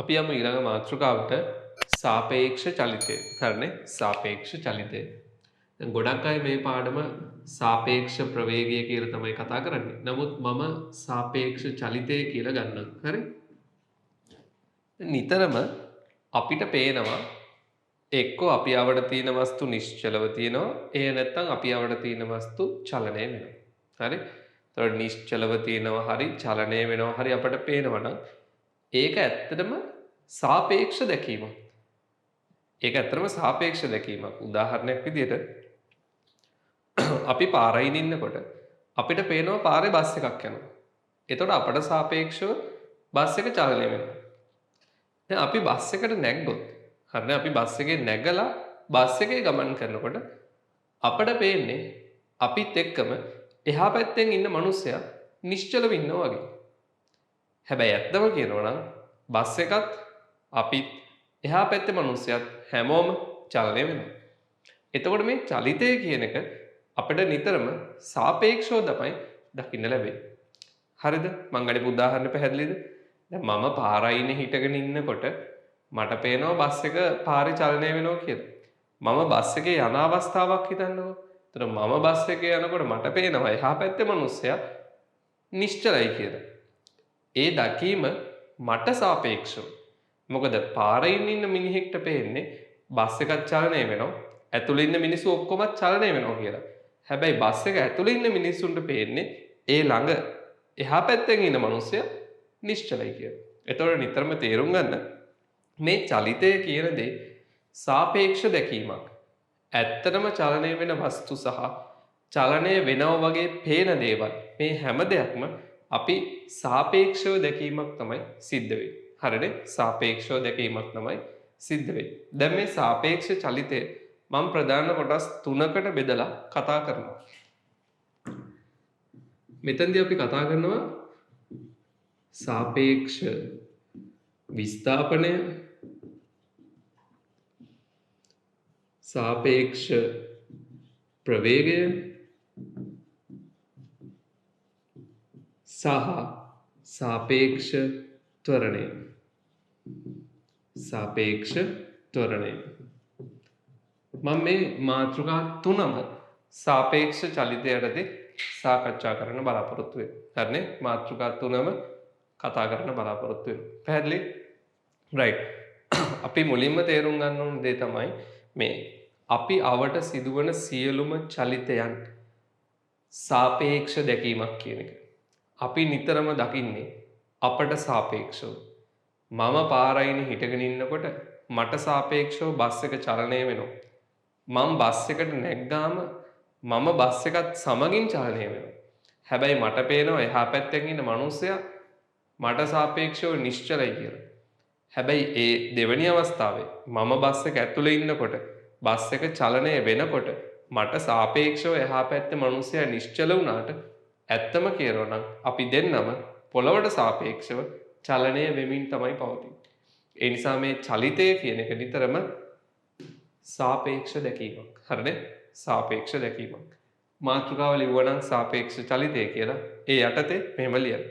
අපි යමු ඊළඟ මාතෘකාවට සාපේක්ෂ චලිතය. හරිනේ? සාපේක්ෂ චලිතය. දැන් ගොඩක් අය මේ පාඩම සාපේක්ෂ ප්‍රවේගය කියලා තමයි කතා කරන්නේ. නමුත් මම සාපේක්ෂ චලිතය කියලා ගන්නම්. හරි? නිතරම අපිට පේනවා එක්කෝ අපි අවට තියෙන වස්තු නිශ්චලව තියෙනවා. එහෙ නැත්නම් අපි අවට තියෙන වස්තු චලනය වෙනවා. හරි? ඒතකොට නිශ්චලව තියෙනවා හරි චලනය වෙනවා හරි අපට පේනවා නම් ඒක ඇත්තටම සාපේක්ෂ දැකීමක්. ඒක ඇත්තටම සාපේක්ෂ දැකීමක්. උදාහරණයක් විදිහට අපි පාරයින් ඉන්නකොට අපිට පේනවා පාරේ බස් එකක් යනවා. එතකොට අපට සාපේක්ෂව බස් එක චලනය වෙනවා. දැන් අපි බස් එකට නැග්ගොත් හරිනේ අපි බස් එකේ නැගලා බස් එකේ ගමන් කරනකොට අපට පේන්නේ අපිත් එක්කම එහා පැත්තෙන් ඉන්න මිනිස්සයා නිශ්චලව ඉන්නවා වගේ. හැබැයි ඇත්තම කියනවා නම් බස් එකත් අපිත් එහා පැත්තේ මිනිස්සයත් හැමෝම චලනය වෙනවා. එතකොට මේ චලිතය කියන එක අපිට නිතරම සාපේක්ෂව තමයි දකින්න ලැබෙන්නේ. හරිද? මම ගනිපු උදාහරණ පැහැදිලිද? දැන් මම පාරයිනේ හිටගෙන ඉන්නකොට මට පේනවා බස් එක පාරේ චලනය වෙනවා කියලා. මම බස් එකේ යන අවස්ථාවක් හිතන්නකෝ. එතකොට මම බස් එකේ යනකොට මට පේනවා එහා පැත්තේ මිනිස්සයා නිශ්චලයි කියලා. ඒ දැකීම මට සාපේක්ෂව. මොකද පාරයින් ඉන්න මිනිහෙක්ට පේන්නේ බස් එකක් චලනය වෙනවා. ඇතුළේ ඉන්න මිනිස්සු ඔක්කොම චලනය වෙනවා කියලා. හැබැයි බස් එක ඇතුළේ ඉන්න මිනිස්සුන්ට පේන්නේ ඒ ළඟ එහා පැත්තෙන් ඉන්න මිනිස්සයා නිශ්චලයි කියලා. එතකොට නිතරම තේරුම් ගන්න මේ චලිතය කියන දේ සාපේක්ෂ දැකීමක්. ඇත්තටම චලනය වෙන වස්තු සහ චලනය වෙනවා වගේ පේන දේවල් මේ හැම දෙයක්ම අපි සාපේක්ෂව දැකීමක් තමයි සිද්ධ වෙන්නේ. හරිනේ? සාපේක්ෂව දැකීමක් තමයි සිද්ධ වෙන්නේ. දැන් මේ සාපේක්ෂ චලිතය මම ප්‍රධාන කොටස් 3කට බෙදලා කතා කරනවා. මෙතනදී අපි කතා කරනවා සාපේක්ෂ විස්ථාපනය, සාපේක්ෂ ප්‍රවේගය සහ සාපේක්ෂ ත්වරණය. සාපේක්ෂ ත්වරණය. මම මේ මාතෘකා තුනම සාපේක්ෂ චලිතය යටතේ සාකච්ඡා කරන්න බලාපොරොත්තු වෙනවා. හරිනේ? මාතෘකා තුනම කතා කරන්න බලාපොරොත්තු වෙනවා. පැහැදිලි? රයිට්. අපි මුලින්ම තේරුම් ගන්න ඕන දේ තමයි මේ අපි අවට සිදුවන සියලුම චලිතයන් සාපේක්ෂ දැකීමක් කියන එක. අපි නිතරම දකින්නේ අපට සාපේක්ෂව. මම පාරයිනේ හිටගෙන ඉන්නකොට මට සාපේක්ෂව බස් එක චලනය වෙනවා. මම බස් එකට නැග්ගාම මම බස් එකත් සමගින් චලනය වෙනවා. හැබැයි මට පේනවා එහා පැත්තෙන් ඉන්න මිනිස්සයා මට සාපේක්ෂව නිශ්චලයි කියලා. හැබැයි ඒ දෙවෙනි අවස්ථාවේ මම බස් එක ඇතුලේ ඉන්නකොට බස් එක චලනය වෙනකොට මට සාපේක්ෂව එහා පැත්තේ මිනිස්සයා නිශ්චල වුණාට ඇත්තම කියනවා නම් අපි දෙන්නම පොළවට සාපේක්ෂව චලනය වෙමින් තමයි පවතින්නේ. ඒ නිසා මේ චලිතය කියන එක නිතරම සාපේක්ෂ දැකීමක්. හරිනේ? සාපේක්ෂ දැකීමක්. මාතෘකාව ලිව්වනම් සාපේක්ෂ චලිතය කියලා ඒ යටතේ මෙහෙම ලියන්න.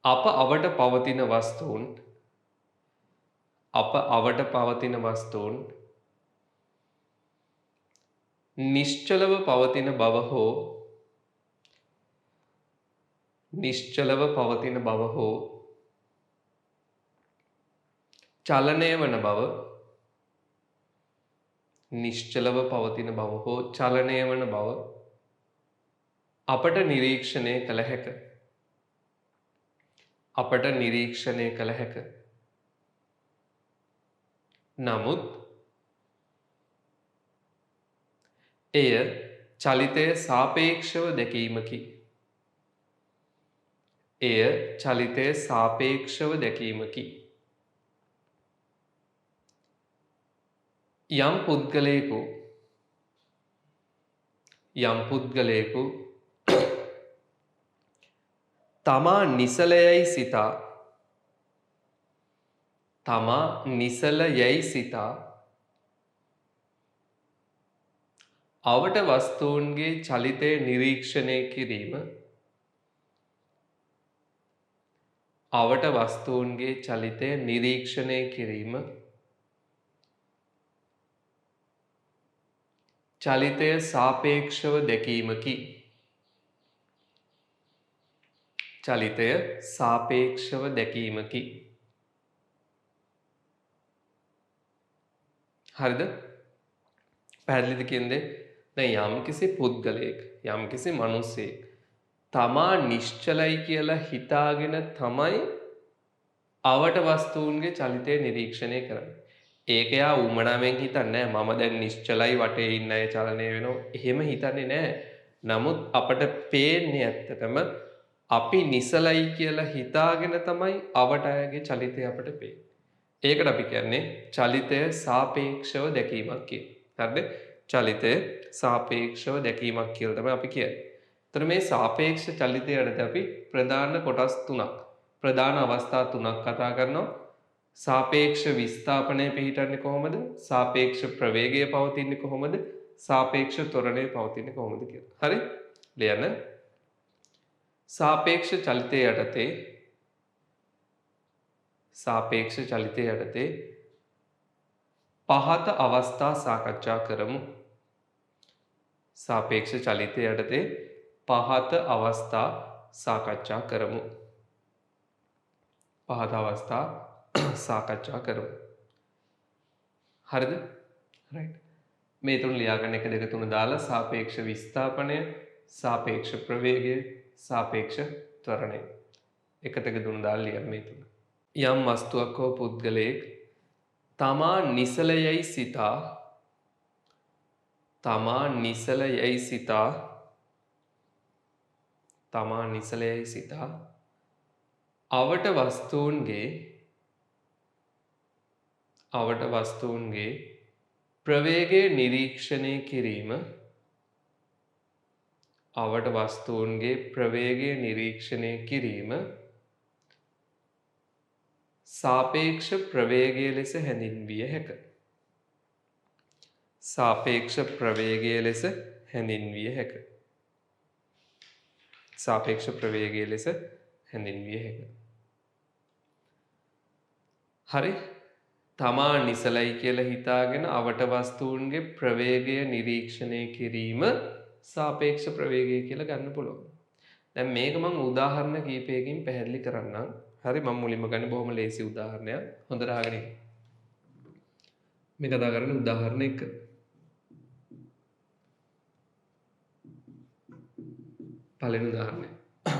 අප අවට පවතින වස්තුන් නිශ්චලව පවතින බව හෝ චලනය වන බව නිශ්චලව පවතින බව හෝ චලනය වන බව අපට නිරීක්ෂණය කළ හැක. නමුත් එය චලිතය සාපේක්ෂව දැකීමකි. යම් පුද්ගලයෙකු තමා නිසලයයි සිතා අවට වස්තුන්ගේ චලිතය නිරීක්ෂණය කිරීම අවට වස්තුන්ගේ චලිතය නිරීක්ෂණය කිරීම චලිතය සාපේක්ෂව දැකීමකි. චලිතය සාපේක්ෂව දැකීමකි. හරිද? පැහැදිලිද කියන්නේ? දැන් යම්කිසි පුද්ගලයෙක් යම්කිසි මිනිසෙක් තමා නිශ්චලයි කියලා හිතාගෙන තමයි අවට වස්තුන්ගේ චලිතය නිරීක්ෂණය කරන්නේ. ඒක යා උමනාවෙන් හිතන්නේ නැහැ. මම දැන් නිශ්චලයි වටේ ඉන්න අය චලනය වෙනවා. එහෙම හිතන්නේ නැහැ. නමුත් අපට පේන්නේ ඇත්තටම අපි නිසලයි කියලා හිතාගෙන තමයි අවට අයගේ චලිතය අපට පේන්නේ. ඒකට අපි කියන්නේ චලිතය සාපේක්ෂව දැකීමක් කියලා. හරිද? චලිතය සාපේක්ෂව දැකීමක් කියලා තමයි අපි කියන්නේ. එතන මේ සාපේක්ෂ චලිතයට අපි ප්‍රධාන කොටස් තුනක් ප්‍රධාන අවස්ථා තුනක් කතා කරනවා. සාපේක්ෂ විස්ථාපනය පිහිටන්නේ කොහොමද? සාපේක්ෂ ප්‍රවේගය පවතින්නේ කොහොමද? සාපේක්ෂ ත්වරණය පවතින්නේ කොහොමද කියලා. හරි? ලියන්න. සාපේක්ෂ චලිතය යටතේ පහත අවස්ථා සාකච්ඡා කරමු. සාපේක්ෂ චලිතය යටතේ පහත අවස්ථා සාකච්ඡා කරමු. පහත අවස්ථා සාකච්ඡා කරමු. හරිද? රයිට්. මේ තුන ලියාගන්න 1 2 3 දාලා සාපේක්ෂ විස්ථාපනය, සාපේක්ෂ ප්‍රවේගය, සාපේක්ෂ ත්වරණය. 1 2 3 දාලා ලියන්න මේ තුන. යම් වස්තුවක් හෝ පුද්ගලයෙක් තමා නිසලයයි සිතා අවට වස්තුන්ගේ ප්‍රවේගය නිරීක්ෂණය කිරීම සාපේක්ෂ ප්‍රවේගය ලෙස හැඳින්විය හැක. සාපේක්ෂ ප්‍රවේගය ලෙස හැඳින්විය හැක. හරි? තමා නිසලයි කියලා හිතාගෙන අවට වස්තුන්ගේ ප්‍රවේගය නිරීක්ෂණය කිරීම සාපේක්ෂ ප්‍රවේගය කියලා ගන්න පුළුවන්. දැන් මේක මම උදාහරණ කීපයකින් පැහැදිලි කරන්නම්. හරි, මම මුලින්ම ගන්න බොහොම ලේසි උදාහරණයක්. හොඳට අහගෙන ඉන්න. මේ කතා කරන්නේ උදාහරණ 1. පළවෙනි උදාහරණය.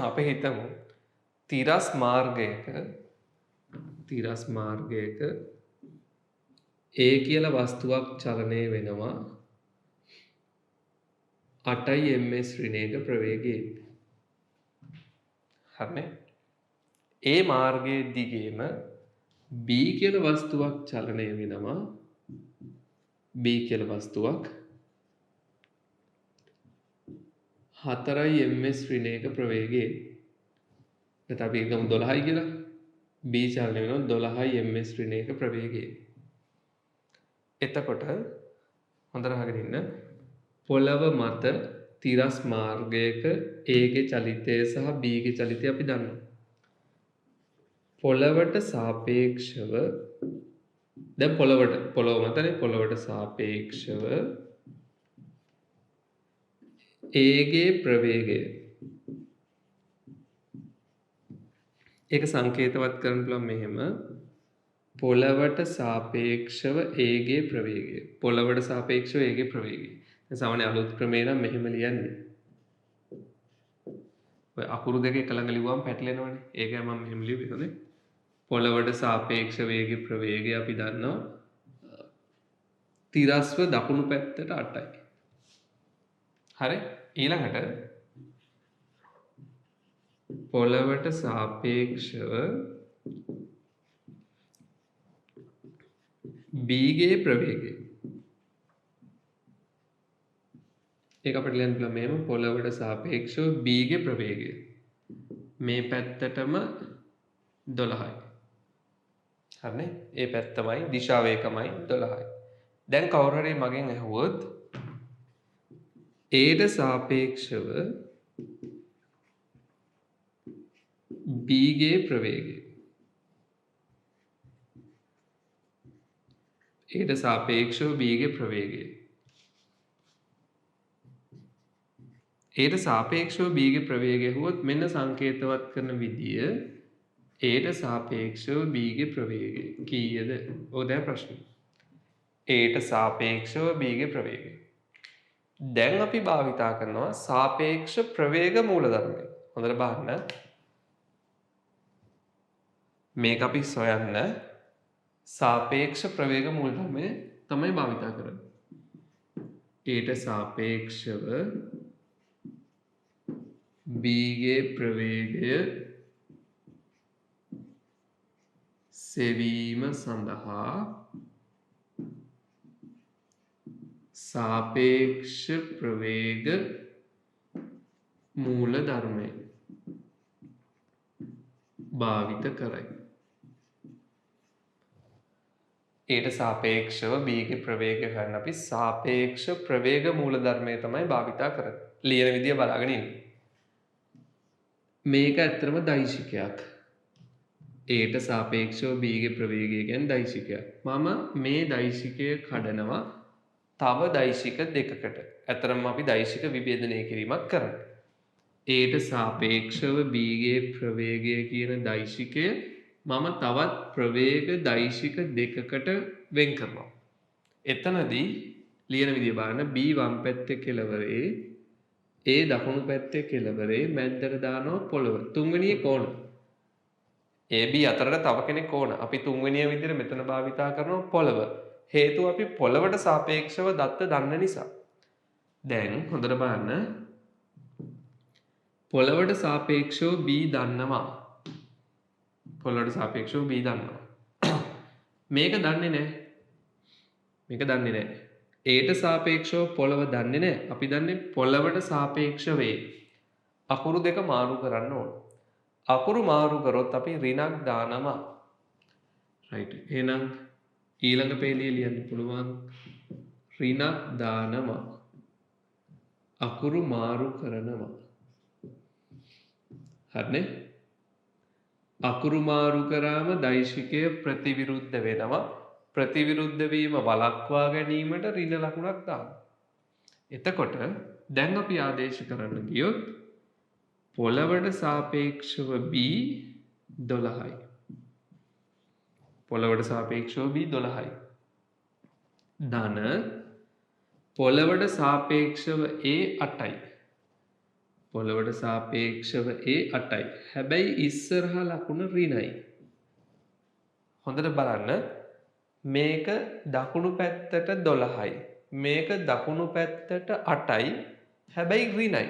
අපි හිතමු තිරස් මාර්ගයක A කියලා වස්තුවක් චලනය වෙනවා 8 ms ඍණයක ප්‍රවේගයෙන්. හරිනේ? ඒ මාර්ගයේ දිගේම B කියලා වස්තුවක් චලනය වෙනවා B කියලා වස්තුවක් 4 ms ඍණයක ප්‍රවේගයෙන්. එතකොට අපි හිතමු 12යි කියලා. B චලනය වෙනවා 12 ms ඍණයක ප්‍රවේගයෙන්. එතකොට හොඳට අහගෙන ඉන්න. පොළව මත තිරස් මාර්ගයක A ගේ චලිතය සහ B ගේ චලිතය අපි දන්නවා. පොළවට සාපේක්ෂව දැන් පොළව මතනේ පොළවට සාපේක්ෂව A ගේ ප්‍රවේගය ඒක සංකේතවත් කරන්න පුළුවන් මෙහෙම. පොළවට සාපේක්ෂව A ගේ ප්‍රවේගය. පොළවට සාපේක්ෂව A ගේ ප්‍රවේගය. දැන් සාමාන්‍ය අලුත් ක්‍රමේ නම් මෙහෙම ලියන්නේ. ඔය අකුරු දෙක එක ළඟ ලිව්වම පැටලෙනවනේ. ඒකයි මම මෙහෙම ලිව්වේ හොඳේ. පොළවට සාපේක්ෂව A ගේ ප්‍රවේගය අපි දන්නවා තිරස්ව දකුණු පැත්තට 8යි. හරි? ඊළඟට පොළවට සාපේක්ෂව B ගේ ප්‍රවේගය. ඒක අපිට ලියන්න පුළුවන් මෙහෙම. පොළවට සාපේක්ෂව B ගේ ප්‍රවේගය මේ පැත්තටම 12යි. හරිනේ? ඒ පැත්තමයි දිශාව ඒකමයි 12යි. දැන් කවුරු හරි මගෙන් අහුවොත් Aට සාපේක්ෂව B ගේ ප්‍රවේගය. ඊට සාපේක්ෂව B ගේ ප්‍රවේගය. ඊට සාපේක්ෂව B ගේ ප්‍රවේගය හුවොත් මෙන්න සංකේතවත් කරන විදිය ඊට සාපේක්ෂව B ගේ ප්‍රවේගය කීයද? ඔය දැන් ප්‍රශ්නේ. ඊට සාපේක්ෂව B ගේ ප්‍රවේගය. දැන් අපි භාවිතා කරනවා සාපේක්ෂ ප්‍රවේග මූලධර්මය. හොඳට බලන්න. මේක අපි සොයන්න සාපේක්ෂ ප්‍රවේග මූලධර්මය තමයි භාවිතා කරන්නේ. ඊට සාපේක්ෂව B ගේ ප්‍රවේගය සෙවීම සඳහා සාපේක්ෂ ප්‍රවේග මූලධර්මය භාවිත කරයි. ඊට සාපේක්ෂව B ගේ ප්‍රවේගය හොයන්න අපි සාපේක්ෂ ප්‍රවේග මූලධර්මය තමයි භාවිතා කරන්නේ. ලියන විදිය බලාගෙන ඉන්න. මේක ඇත්තටම දෛශිකයක්. ඊට සාපේක්ෂව B ගේ ප්‍රවේගය කියන්නේ දෛශිකයක්. මම මේ දෛශිකය කඩනවා තව දෛශික දෙකකට. ඇත්තටම අපි දෛශික විභේදනය කිරීමක් කරනවා. ඊට සාපේක්ෂව B ගේ ප්‍රවේගය කියන දෛශිකය මම තවත් ප්‍රවේග දෛශික දෙකකට වෙන් කරනවා. එතනදී ලියන විදිය බලන්න B වම් පැත්තේ කෙළවරේ A දකුණු පැත්තේ කෙළවරේ මැද්දට දානවා පොළව. තුන්වෙනියේ කෝණ. AB අතරට තව කෙනෙක් ඕන. අපි තුන්වෙනිය විදිහට මෙතන භාවිතා කරනවා පොළව. හේතුව අපි පොළවට සාපේක්ෂව දත්ත දන්න නිසා. දැන් හොඳට බලන්න. පොළවට සාපේක්ෂව B දන්නවා. පොළවට සාපේක්ෂව B දන්නවා. මේක දන්නේ නැහැ. මේක දන්නේ නැහැ. Aට සාපේක්ෂව පොළව දන්නේ නැහැ. අපි දන්නේ පොළවට සාපේක්ෂව A. අකුරු දෙක මාරු කරන්න ඕන. අකුරු මාරු කරොත් අපි ඍණක් දානවා. right. එහෙනම් ඊළඟ පේළිය ලියන්න පුළුවන් ඍණක් දානවා. අකුරු මාරු කරනවා. හරිනේ? අකුරු මාරු කරාම දෛශිකය ප්‍රතිවිරුද්ධ වෙනවා. ප්‍රතිවිරුද්ධ වීම වළක්වා ගැනීමට ඍණ ලකුණක් දානවා. එතකොට දැන් අපි ආදේශ කරන්න ගියොත් පොළවට සාපේක්ෂව B 12යි. පොළවට සාපේක්ෂව B 12යි. ධන පොළවට සාපේක්ෂව A 8යි. පොළවට සාපේක්ෂව A 8යි. හැබැයි ඉස්සරහා ලකුණ ඍණයි. හොඳට බලන්න මේක දකුණු පැත්තට 12යි. මේක දකුණු පැත්තට 8යි. හැබැයි ඍණයි.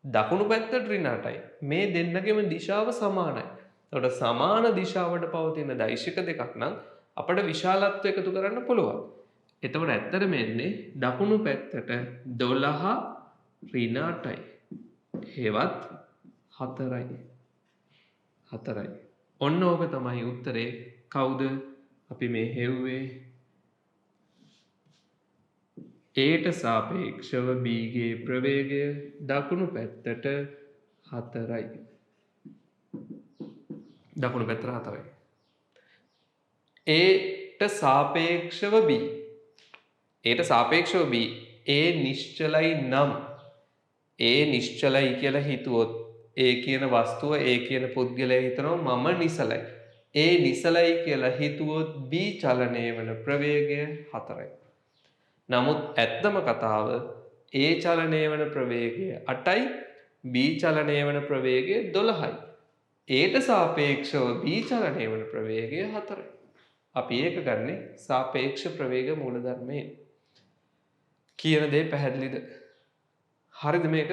දකුණු පැත්තට ඍණ 8යි. මේ දෙන්නගේම දිශාව සමානයි. එතකොට සමාන දිශාවට පවතින දෛශික දෙකක් නම් අපිට විශාලත්ව එකතු කරන්න පුළුවන්. එතකොට ඇත්තටම එන්නේ දකුණු පැත්තට 12 ඍණ 8යි. හේවත් 4යි. 4යි. ඔන්න ඕක තමයි උත්තරේ. කවුද අපි මේ හෙව්වේ? Aට සාපේක්ෂව B ගේ ප්‍රවේගය දකුණු පැත්තට 4යි. දකුණු පැත්තට 4යි. Aට සාපේක්ෂව B. Aට සාපේක්ෂව B. A නිශ්චලයි නම් A නිශ්චලයි කියලා හිතුවොත් A කියන වස්තුව A කියන පුද්ගලයා හිතනවා මම නිසලයි. A නිසලයි කියලා හිතුවොත් B චලනය වන ප්‍රවේගය 4යි. නමුත් ඇත්තම කතාව A චලනය වන ප්‍රවේගය 8යි. B චලනය වන ප්‍රවේගය 12යි. Aට සාපේක්ෂව B චලනය වන ප්‍රවේගය 4යි. අපි ඒක ගන්නේ සාපේක්ෂ ප්‍රවේග මූලධර්මයෙන්. කියන දේ පැහැදිලිද? හරිද මේක?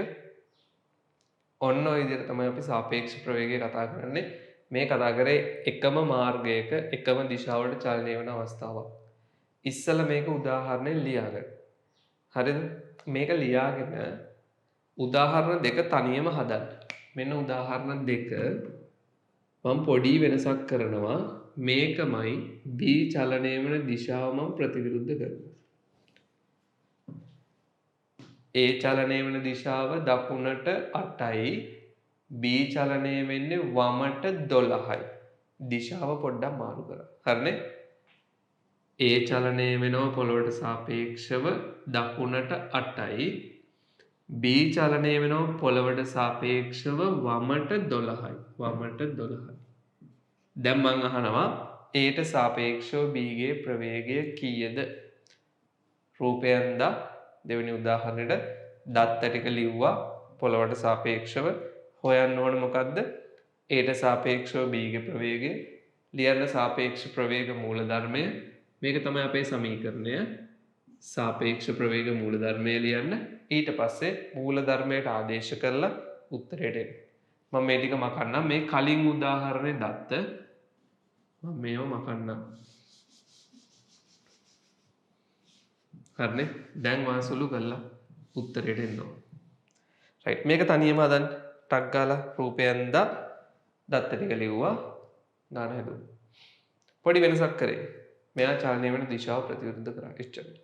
ඔන්න ඔය විදිහට තමයි අපි සාපේක්ෂ ප්‍රවේගය කතා කරන්නේ. මේ කතා කරේ එකම මාර්ගයක එකම දිශාවට චලනය වන අවස්ථාවක්. ඉස්සෙල්ලා මේක උදාහරණයෙන් ලියාගන්න. හරිද? මේක ලියාගෙන උදාහරණ දෙක තනියම හදන්න. මෙන්න උදාහරණ දෙක මම පොඩි වෙනසක් කරනවා. මේකමයි B චලනය වන දිශාව මම ප්‍රතිවිරුද්ධ කරනවා. A චලනය වන දිශාව දකුණට 8යි. B චලනය වෙන්නේ වමට 12යි. දිශාව පොඩ්ඩක් මාරු කරා. හරිනේ? A චලනය වෙනවා පොළොවට සාපේක්ෂව දකුණට 8යි. B චලනය වෙනවා පොළොවට සාපේක්ෂව වමට 12යි. වමට 12යි. දැන් මං අහනවා Aට සාපේක්ෂව B ගේ ප්‍රවේගය කීයද? රූපයෙන් දා දෙවෙනි උදාහරණයට දත්ත ටික ලිව්වා පොළොවට සාපේක්ෂව හොයන්න ඕන මොකද්ද? Aට සාපේක්ෂව B ගේ ප්‍රවේගය ලියන්න සාපේක්ෂ ප්‍රවේග මූලධර්මය මේක තමයි අපේ සමීකරණය. සාපේක්ෂ ප්‍රවේග මූලධර්මය ලියන්න ඊට පස්සේ මූලධර්මයට ආදේශ කරලා උත්තරයට එන්න. මම මේ ටික මකන්නම් මේ කලින් උදාහරණේ දත්ත මම මේව මකන්නම්. හරිනේ? දැන් වාසුලු කරලා උත්තරයට එන්න ඕන. රයිට් මේක තනියම හදන්න. ටක් ගාලා රූපයෙන් දත්ත ටික ලිව්වා ගාන හැදුවා. පොඩි වෙනසක් කරේ. මෙයා චලනය වෙන දිශාව ප්‍රතිවිරුද්ධ කරා. එච්චරයි.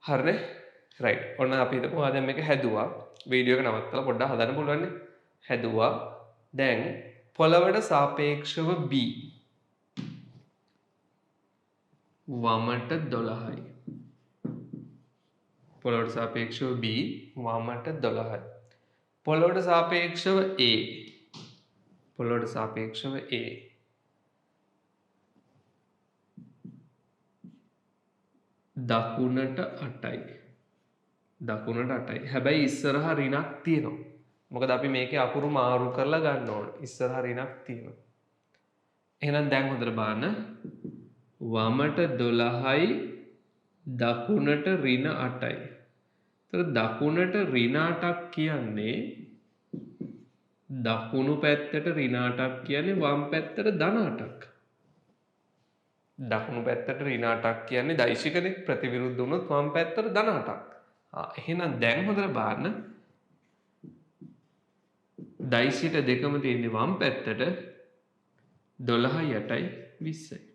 හරිනේ? රයිට්. ඔන්න අපි හිතමු ආ දැන් මේක හැදුවා. වීඩියෝ එක නවත්තලා පොඩ්ඩක් හදන්න පුළුවන් නේ. හැදුවා. දැන් පොළවට සාපේක්ෂව B වමට 12යි. පොළොවට සාපේක්ෂව B වමට 12යි. පොළොවට සාපේක්ෂව A පොළොවට සාපේක්ෂව A දකුණට 8යි. දකුණට 8යි. හැබැයි ඉස්සරහා ඍණක් තියෙනවා. මොකද අපි මේකේ අකුරු මාරු කරලා ගන්න ඕන. ඉස්සරහා ඍණක් තියෙනවා. එහෙනම් දැන් හොඳට බලන්න. වමට 12යි දකුණට ඍණ 8යි. ඒතර දකුණට ඍණ 8ක් කියන්නේ දකුණු පැත්තට ඍණ 8ක් කියන්නේ වම් පැත්තට ධන 8ක්. දකුණු පැත්තට ඍණ 8ක් කියන්නේ දෛශිකනේ ප්‍රතිවිරුද්ධ වුණොත් වම් පැත්තට ධන 8ක්. එහෙනම් දැන් හොඳට බලන්න. දෛශික දෙකම තියෙන්නේ වම් පැත්තට 12යි 8යි 20යි.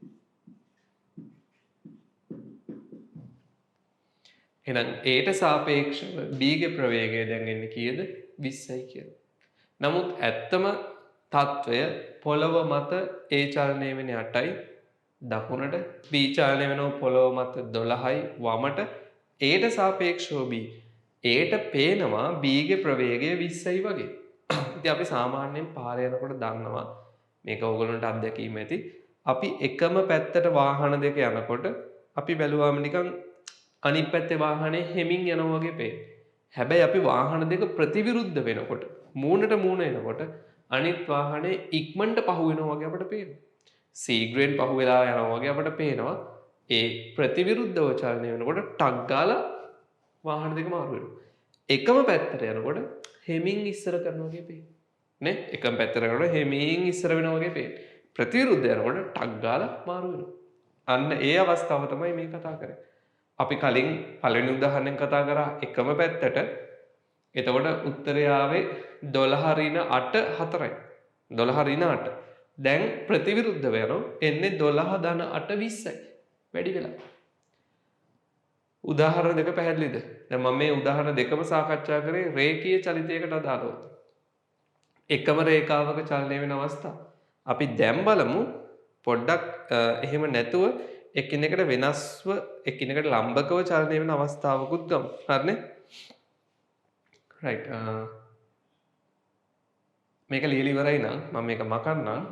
එහෙනම් Aට සාපේක්ෂව B ගේ ප්‍රවේගය දැන් එන්නේ කීයද? 20යි කියලා. නමුත් ඇත්තම తত্ত্বය පොළව මත A චලනය වෙන්නේ 8යි දකුණට B චලනය වෙනවා පොළව මත 12යි වමට Aට සාපේක්ෂව B. Aට පේනවා B ගේ ප්‍රවේගය 20යි වගේ. ඉතින් අපි සාමාන්‍යයෙන් පාර යනකොට දන්නවා මේක ඕගොල්ලන්ට අත්දැකීම ඇති. අපි එකම පැත්තට වාහන දෙක යනකොට අපි බැලුවාම නිකන් අනිත් පැත්තේ වාහනේ හෙමින් යනවා වගේ පේනවා. හැබැයි අපි වාහන දෙක ප්‍රතිවිරුද්ධ වෙනකොට මූණට මූණ එනකොට අනිත් වාහනේ ඉක්මනට පහු වෙනවා වගේ අපිට පේනවා. සීග්‍රෙන් පහු වෙලා යනවා වගේ අපිට පේනවා. ඒ ප්‍රතිවිරුද්ධව චලනය වෙනකොට ටක් ගාලා වාහන දෙක මාරු වෙනවා. එකම පැත්තට යනකොට හෙමින් ඉස්සර කරනවා වගේ පේනවා. නේ? එකම පැත්තට යනකොට හෙමින් ඉස්සර වෙනවා වගේ පේනවා. ප්‍රතිවිරුද්ධ යනකොට ටක් ගාලා මාරු වෙනවා. අන්න ඒ අවස්ථාව තමයි මේ කතා කරන්නේ. අපි කලින් පළවෙනි උදාහරණයෙන් කතා කරා එකම පැත්තට. එතකොට උත්තරය ආවේ 12 ඍණ 8 4යි. 12 ඍණ 8. දැන් ප්‍රතිවිරුද්ධ වෙනවා එන්නේ 12 ධන 8 20යි. වැඩි වෙලා. උදාහරණ දෙක පැහැදිලිද? දැන් මම මේ උදාහරණ දෙකම සාකච්ඡා කරේ රේඛීය චලිතයකට අදාළව. එකම රේඛාවක චලනය වෙන අවස්ථා. අපි දැන් බලමු පොඩ්ඩක් එහෙම නැතුව එකිනෙකට වෙනස්ව එකිනෙකට ලම්බකව චලනය වෙන අවස්ථාවකුත් ගමු. හරිනේ? රයිට්. මේක ලියලා ඉවරයි නම් මම මේක මකන්නම්.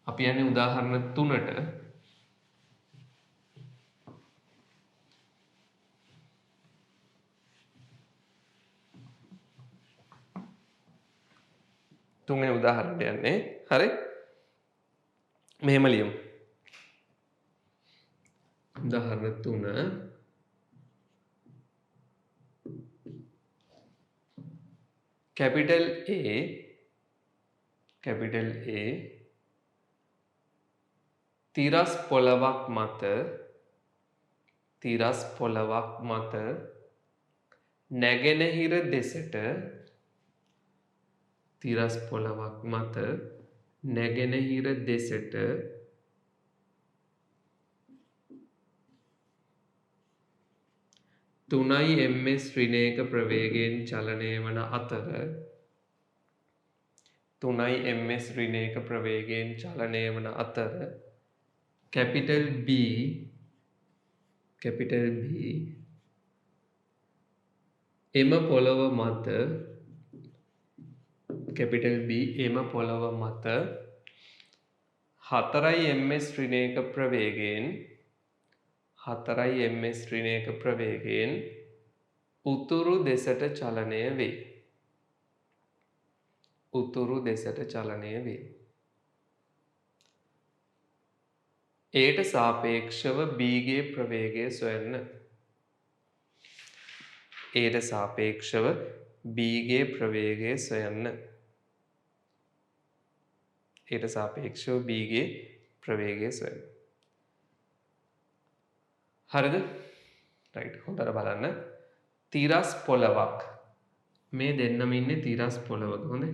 අපි යන්නේ උදාහරණ 3ට. තුන්වෙනි උදාහරණයට යන්නේ. හරි? මෙහෙම ලියමු. උදාහරණ 3 capital A තිරස් පොළවක් මත නැගෙනහිර දෙසට තිරස් පොළවක් මත නැගෙනහිර දෙසට 3යි ms ඍණයක ප්‍රවේගයෙන් චලනය වන අතර 3යි ms ඍණයක ප්‍රවේගයෙන් චලනය වන අතර capital B එම පොළව මත capital B එම පොළව මත 4යි ms ඍණයක ප්‍රවේගයෙන් උතුරු දෙසට චලනය වේ. එයට සාපේක්ෂව B ගේ ප්‍රවේගය සොයන්න. හරිද? රයිට්. හොඳට බලන්න. තිරස් පොළවක්. මේ දෙන්නම ඉන්නේ තිරස් පොළවක. හොඳයි.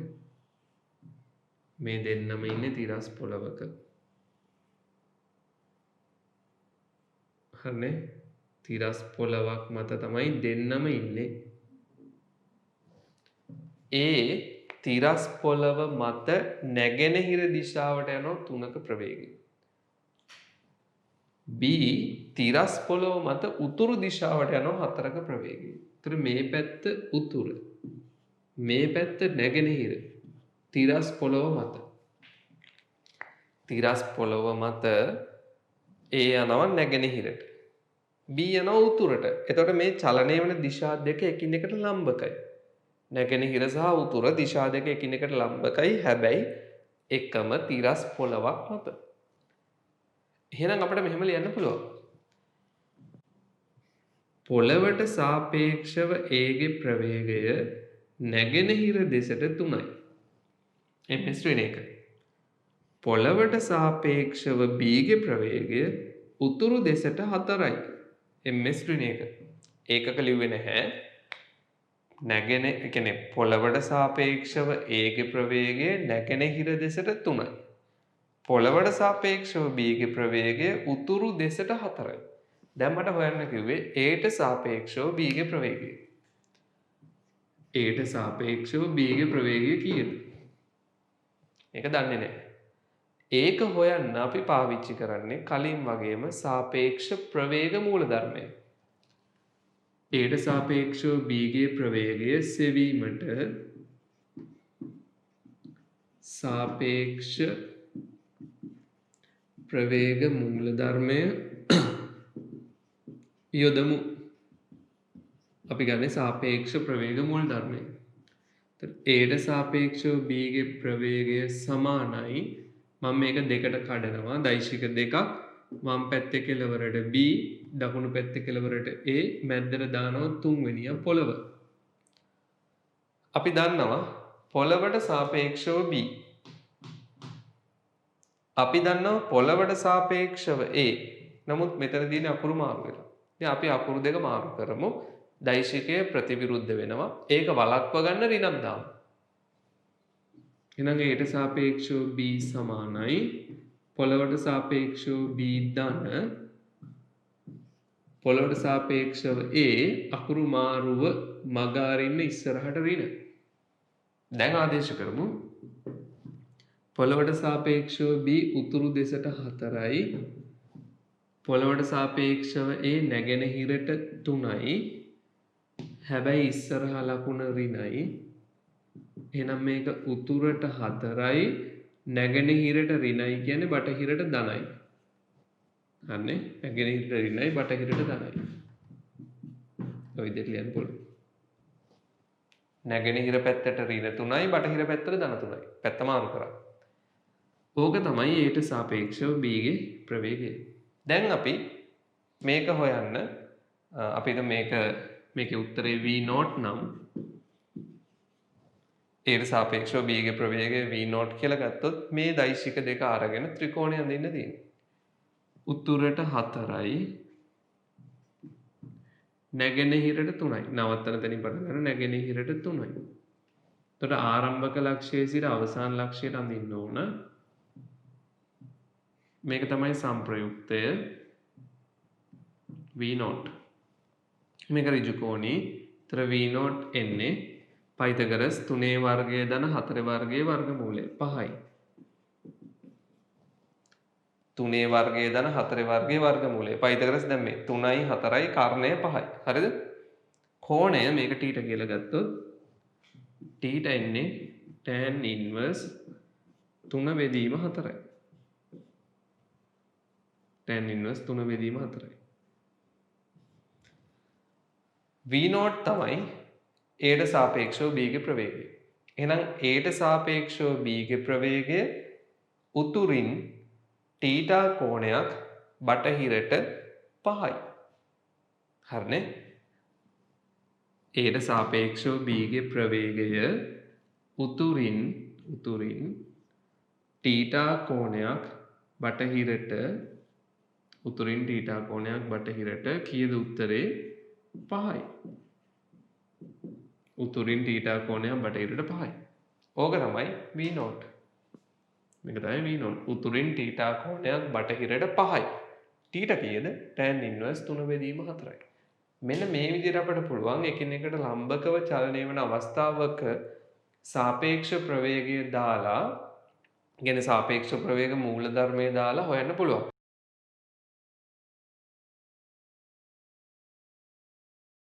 මේ දෙන්නම ඉන්නේ තිරස් පොළවක. හරිනේ? තිරස් පොළවක් මත තමයි දෙන්නම ඉන්නේ. ඒ තිරස් පොළව මත නැගෙනහිර දිශාවට යන තුනක ප්‍රවේගය. B තිරස් පොළව මත උතුරු දිශාවට යන හතරක ප්‍රවේගය. ඒතර මේ පැත්ත උතුර. මේ පැත්ත නැගෙනහිර. තිරස් පොළව මත A යනවා නැගෙනහිරට. B යනවා උතුරට. එතකොට මේ චලනය වෙන දිශා දෙක එකිනෙකට ලම්බකයි. නැගෙනහිර සහ උතුර දිශා දෙක එකිනෙකට ලම්බකයි. හැබැයි එකම තිරස් පොළවක් මත. එහෙනම් අපිට මෙහෙම ලියන්න පුළුවන්. පොළවට සාපේක්ෂව A ගේ ප්‍රවේගය නැගෙනහිර දෙසට 3යි. ms ඍණයක. පොළවට සාපේක්ෂව B ගේ ප්‍රවේගය උතුරු දෙසට 4යි. ms ඍණයක. ඒකක ලිව්වේ නැහැ. පොළවට සාපේක්ෂව A ගේ ප්‍රවේගය නැගෙනහිර දෙසට 3යි. පොළවට සාපේක්ෂව B ගේ ප්‍රවේගය උතුරු දෙසට 4යි. දැන් මට හොයන්න කිව්වේ Aට සාපේක්ෂව B ගේ ප්‍රවේගය. කීයද? ඒක දන්නේ නැහැ. ඒක හොයන්න අපි පාවිච්චි කරන්නේ කලින් වගේම සාපේක්ෂ ප්‍රවේග මූලධර්මය. Aට සාපේක්ෂව B ගේ ප්‍රවේගය සෙවීමට සාපේක්ෂ ප්‍රවේග මූලධර්මය යොදමු. අපි ගන්නේ සාපේක්ෂ ප්‍රවේග මූලධර්මය. Aට සාපේක්ෂව B ගේ ප්‍රවේගය සමානයි. මම මේක දෙකට කඩනවා. දෛශික දෙකක්. වම් පැත්තේ කෙළවරට B, දකුණු පැත්තේ කෙළවරට A, මැද්දට දානවා තුන්වෙනිය පොළව. අපි දන්නවා පොළවට සාපේක්ෂව B. අපි දන්නවා පොළවට සාපේක්ෂව A. නමුත් මෙතනදී අකුරු මාරු වෙනවා. ඉතින් අපි අකුරු දෙක මාරු කරමු. දෛශිකය ප්‍රතිවිරුද්ධ වෙනවා. ඒක වළක්ව ගන්න ඍණක් දාමු. එහෙනම් Aට සාපේක්ෂව B සමානයි පොළවට සාපේක්ෂව B ධන පොළවට සාපේක්ෂව A අකුරු මාරුව මග අරින්න ඉස්සරහට ඍණ. දැන් ආදේශ කරමු. පොළවට සාපේක්ෂව B උතුරු දෙසට 4යි. පොළවට සාපේක්ෂව A නැගෙනහිරට 3යි. හැබැයි ඉස්සරහා ලකුණ ඍණයි. එහෙනම් මේක උතුරට 4යි නැගෙනහිරට ඍණයි කියන්නේ බටහිරට ධනයි. හරිනේ? නැගෙනහිරට ඍණයි බටහිරට ධනයි. ඔය විදිහට ලියන්න පුළුවන්. නැගෙනහිර පැත්තට ඍණ 3යි බටහිර පැත්තට ධන 3යි. පැත්ත මාරු කරා. ඕක තමයි Aට සාපේක්ෂව B ගේ ප්‍රවේගය. දැන් අපි මේක හොයන්න අපිට මේකේ උත්තරේ V0 නම් Aට සාපේක්ෂව B ගේ ප්‍රවේගය V0 කියලා ගත්තොත් මේ දෛශික දෙක අරගෙන ත්‍රිකෝණය අඳින්න තියෙනවා. උතුරට 4යි නැගෙනහිරට 3යි. නවත්තන තැනින් පටන් ගන්න නැගෙනහිරට 3යි. එතකොට ආරම්භක ලක්ෂයේ සිට අවසාන ලක්ෂයට අඳින්න ඕන. මේක තමයි සංප්‍රයුක්තය V0. මේක ඍජු කෝණී. ඒතර v0 එන්නේ පයිතගරස් 3 වර්ගය ධන 4 වර්ගයේ වර්ගමූලය 5යි. 3 වර්ගය ධන 4 වර්ගයේ වර්ගමූලය. පයිතගරස් දැන් මේ 3යි 4යි කර්ණය 5යි. හරිද? කෝණය මේක θ කියලා ගත්තොත් θ එන්නේ tan inverse 3 බෙදීම 4යි. tan inverse 3 බෙදීම 4යි. v0 තමයි a ට සාපේක්ෂව b ගේ ප්‍රවේගය. එහෙනම් a ට සාපේක්ෂව b ගේ ප්‍රවේගය උතුරින් θ කෝණයක් බටහිරට 5යි. හරිනේ? a ට සාපේක්ෂව b ගේ ප්‍රවේගය උතුරින් θ කෝණයක් බටහිරට කීයද උත්තරේ 5යි. උතුරින් θ කෝණයක් බටහිරට 5යි. ඕක තමයි v0. මේක තමයි v0. උතුරින් θ කෝණයක් බටහිරට 5යි. θ කීයද? tan inverse 3 බෙදීම 4යි. මෙන්න මේ විදිහට අපිට පුළුවන් එකිනෙකට ලම්බකව චලනය වෙන අවස්ථාවක සාපේක්ෂ ප්‍රවේගය දාලා, කියන්නේ සාපේක්ෂ ප්‍රවේග මූලධර්මය දාලා හොයන්න පුළුවන්.